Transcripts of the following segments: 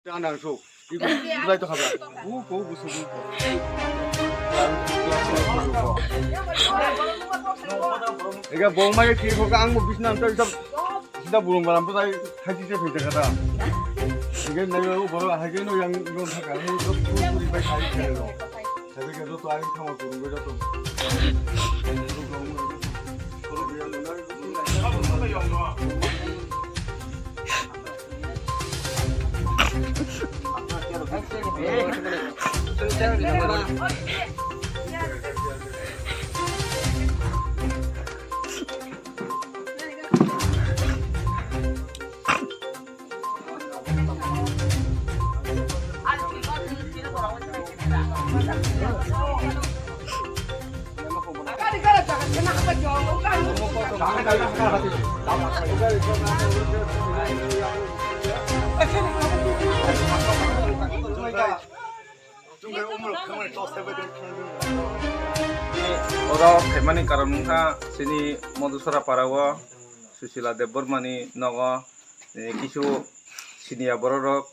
장난소 이거 누가 또 가봐. 고 무슨 이게 뭐마에 뒤에서 깡뭐 비슷한 또 진짜 부른 거랑 보다 하지제 되다가다 이게 내가 뭐라 하기는 양 이건 하가 뭐 우리 배 가이 되는 새벽에도 또 아이 타고 부른 거죠 또 Oro Hemani Karamungha sini Modusora Parawa Susila Debormani Nogo Kishu Sinia Borok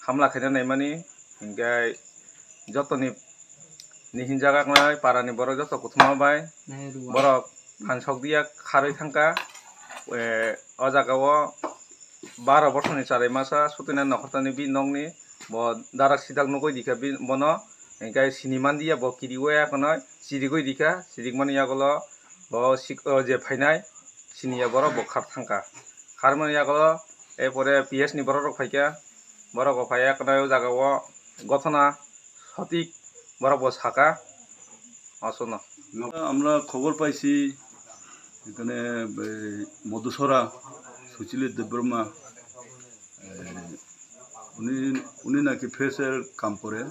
Hamla Kenya Naimani hingga Jotoni Nihinjaga Ngai Parani Borok Joto Kutma Bai Borok Hansok dia Kharoi Thangka Ojagawo 12 বছরনি চারে মাসা সুতিনা নখরতানি B নংনি bo darak sidak nogoi dikha bi bono engkai siniman dia bo kirigoya konoi sirigoi dikha sirigmani yagolo bo je phainai sinia boro bo khar thangka kharmani yagolo epore ps ni borok phaika borok phaya konoi jagao গঠনা সঠিক borok bo saka আসনা আমরা খবর পাইছি এখানে মধুসরা সুচিলি দেববর্মা উনি নাকি ফ্রেশের কাম করে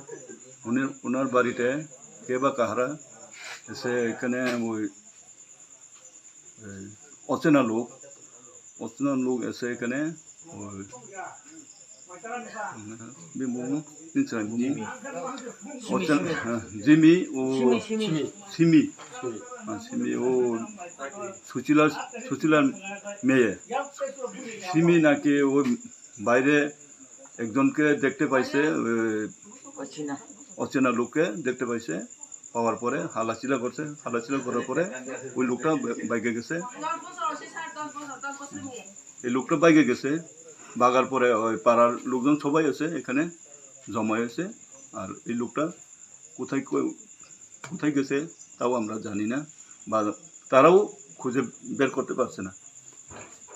ওনার বাড়িতে কে বা কাহারা এসে এখানে ওই অচেনা লোক এসে এখানে ওই জিমি ও সিমি ও সুচিলার মেয়ে সিমি নাকি ওই বাইরে একজনকে দেখতে পাইছে অচেনা লোককে দেখতে পাইছে পাওয়ার পরে হালাচিলা করার পরে ওই লোকটা বাইকে গেছে এই লোকটা বাইকে গেছে বাগার পরে ওই পাড়ার লোকজন সবাই আছে এখানে জমা হয়েছে আর এই লোকটা কোথায় গেছে তাও আমরা জানি না বা তারাও খুঁজে বের করতে পারছে না।